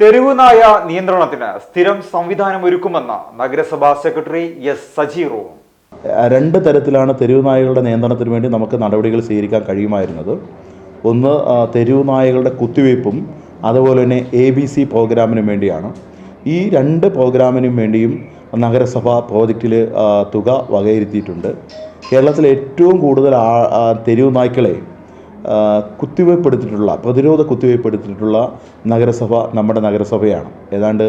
തെരുവുനായ നിയന്ത്രണത്തിന് സ്ഥിരം സംവിധാനം ഒരുക്കുമെന്ന് നഗരസഭാ സെക്രട്ടറി എസ് സജീറോ. രണ്ട് തരത്തിലാണ് തെരുവുനായകളുടെ നിയന്ത്രണത്തിന് വേണ്ടി നമുക്ക് നടപടികൾ സ്വീകരിക്കാൻ കഴിയുമായിരുന്നത്. ഒന്ന്, തെരുവുനായകളുടെ കുത്തിവയ്പ്പും അതുപോലെ തന്നെ ABC പ്രോഗ്രാമിനും വേണ്ടിയാണ്. ഈ രണ്ട് പ്രോഗ്രാമിനും വേണ്ടിയും നഗരസഭ പ്രോജക്റ്റിൽ തുക വകയിരുത്തിയിട്ടുണ്ട്. കേരളത്തിലെ ഏറ്റവും കൂടുതൽ തെരുവുനായ്ക്കളെ കുത്തിവയ്പ്പെടുത്തിയിട്ടുള്ള പ്രതിരോധ കുത്തിവയ്പ്പെടുത്തിയിട്ടുള്ള നഗരസഭ നമ്മുടെ നഗരസഭയാണ്. ഏതാണ്ട്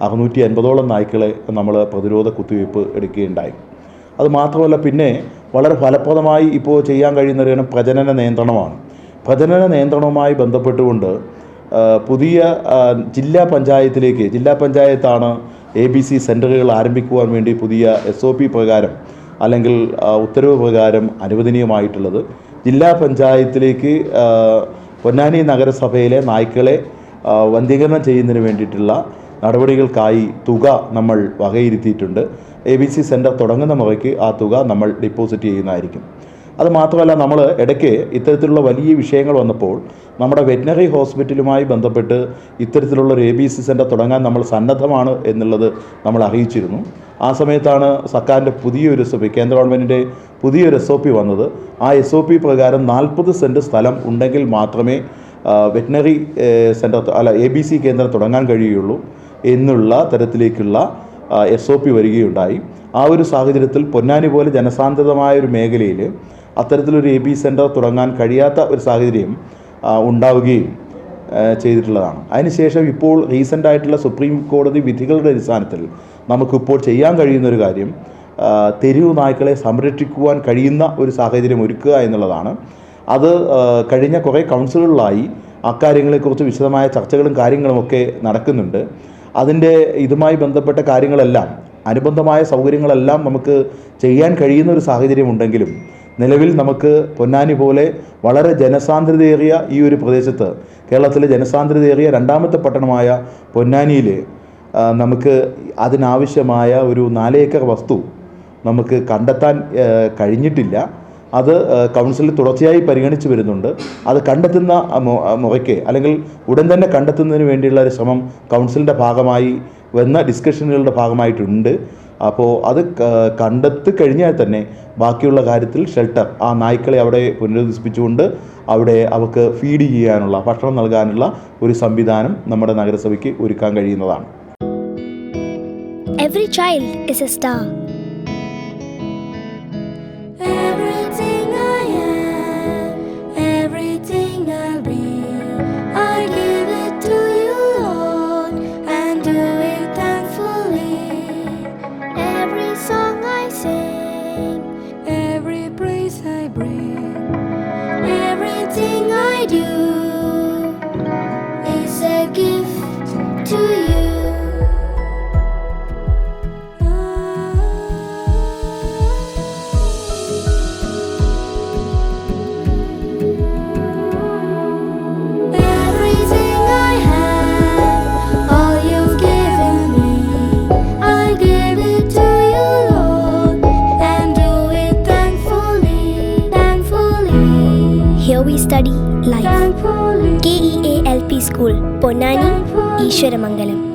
650ഓളം നായ്ക്കളെ നമ്മൾ പ്രതിരോധ കുത്തിവയ്പ്പ് എടുക്കുകയുണ്ടായി. അത് മാത്രമല്ല, പിന്നെ വളരെ ഫലപ്രദമായി ഇപ്പോൾ ചെയ്യാൻ കഴിയുന്ന ഒരു പ്രജനന നിയന്ത്രണമാണ്. പ്രജനന നിയന്ത്രണവുമായി ബന്ധപ്പെട്ടുകൊണ്ട് പുതിയ ജില്ലാ പഞ്ചായത്താണ് ABC സെൻ്ററുകൾ ആരംഭിക്കുവാൻ വേണ്ടി പുതിയ SOP പ്രകാരം അല്ലെങ്കിൽ ഉത്തരവ് പ്രകാരം അനുവദനീയമായിട്ടുള്ളത്. ജില്ലാ പഞ്ചായത്തിലേക്ക് പൊന്നാനി നഗരസഭയിലെ നായ്ക്കളെ വന്ധീകരണം ചെയ്യുന്നതിന് വേണ്ടിയിട്ടുള്ള നടപടികൾക്കായി തുക നമ്മൾ വകയിരുത്തിയിട്ടുണ്ട്. ABC സെൻ്റർ തുടങ്ങുന്ന മുറയ്ക്ക് ആ തുക നമ്മൾ ഡിപ്പോസിറ്റ് ചെയ്യുന്നതായിരിക്കും. അത് മാത്രമല്ല, നമ്മൾ ഇടയ്ക്ക് ഇത്തരത്തിലുള്ള വലിയ വിഷയങ്ങൾ വന്നപ്പോൾ നമ്മുടെ വെറ്റിനറി ഹോസ്പിറ്റലുമായി ബന്ധപ്പെട്ട് ഇത്തരത്തിലുള്ള ഒരു ABC സെൻ്റർ തുടങ്ങാൻ നമ്മൾ സന്നദ്ധമാണ് എന്നുള്ളത് നമ്മൾ അറിയിച്ചിരുന്നു. ആ സമയത്താണ് സർക്കാരിൻ്റെ പുതിയൊരു SOP, കേന്ദ്ര ഗവൺമെൻറ്റിൻ്റെ പുതിയൊരു SOP വന്നത്. ആ SOP പ്രകാരം 40 സെൻറ്റ് സ്ഥലം ഉണ്ടെങ്കിൽ മാത്രമേ വെറ്റിനറി സെൻ്റർ ABC കേന്ദ്രം തുടങ്ങാൻ കഴിയുകയുള്ളൂ എന്നുള്ള തരത്തിലേക്കുള്ള SOP വരികയുണ്ടായി. ആ ഒരു സാഹചര്യത്തിൽ പൊന്നാനി പോലെ ജനസാന്ദ്രതമായ ഒരു മേഖലയിൽ അത്തരത്തിലൊരു AB സെൻ്റർ തുടങ്ങാൻ കഴിയാത്ത ഒരു സാഹചര്യം ഉണ്ടാവുകയും ചെയ്തിട്ടുള്ളതാണ്. അതിനുശേഷം ഇപ്പോൾ റീസെൻ്റായിട്ടുള്ള സുപ്രീം കോടതി വിധികളുടെ അടിസ്ഥാനത്തിൽ നമുക്കിപ്പോൾ ചെയ്യാൻ കഴിയുന്നൊരു കാര്യം തെരുവു നായ്ക്കളെ സംരക്ഷിക്കുവാൻ കഴിയുന്ന ഒരു സാഹചര്യം ഒരുക്കുക എന്നുള്ളതാണ്. അത് കഴിഞ്ഞ കുറേ കൗൺസിലുകളിലായി അക്കാര്യങ്ങളെക്കുറിച്ച് വിശദമായ ചർച്ചകളും കാര്യങ്ങളുമൊക്കെ നടക്കുന്നുണ്ട്. ഇതുമായി ബന്ധപ്പെട്ട കാര്യങ്ങളെല്ലാം, അനുബന്ധമായ സൗകര്യങ്ങളെല്ലാം നമുക്ക് ചെയ്യാൻ കഴിയുന്ന ഒരു സാഹചര്യം ഉണ്ടെങ്കിലും നിലവിൽ നമുക്ക് പൊന്നാനി പോലെ വളരെ ജനസാന്ദ്രതയേറിയ ഈ ഒരു പ്രദേശത്ത്, കേരളത്തിലെ ജനസാന്ദ്രതയേറിയ രണ്ടാമത്തെ പട്ടണമായ പൊന്നാനിയിൽ നമുക്ക് അതിനാവശ്യമായ ഒരു 4 ഏക്കർ വസ്തു നമുക്ക് കണ്ടെത്താൻ കഴിഞ്ഞിട്ടില്ല. അത് കൗൺസിലിൽ തുടർച്ചയായി പരിഗണിച്ച് വരുന്നുണ്ട്. അത് കണ്ടെത്തുന്ന മുറയ്ക്ക് അല്ലെങ്കിൽ ഉടൻ തന്നെ കണ്ടെത്തുന്നതിന് വേണ്ടിയുള്ള ഒരു ശ്രമം കൗൺസിലിൻ്റെ ഭാഗമായി വന്ന ഡിസ്കഷനുകളുടെ ഭാഗമായിട്ടുണ്ട്. അപ്പോൾ അത് കണ്ടെത്തി കഴിഞ്ഞാൽ തന്നെ ബാക്കിയുള്ള കാര്യത്തിൽ ഷെൽട്ടർ, ആ നായ്ക്കളെ അവിടെ പുനരധിവസിപ്പിച്ചുകൊണ്ട് അവിടെ അവർക്ക് ഫീഡ് ചെയ്യാനുള്ള, ഭക്ഷണം നൽകാനുള്ള ഒരു സംവിധാനം നമ്മുടെ നഗരസഭയ്ക്ക് ഒരുക്കാൻ കഴിയുന്നതാണ്. Every child is a star. Everything I am, everything I'll be, I give it to you, Lord, and do it thankfully. Every song I sing, Every praise I bring, everything I do is a gift to you. here we study life. KEALP School, Ponnani, Ishwaramangalam.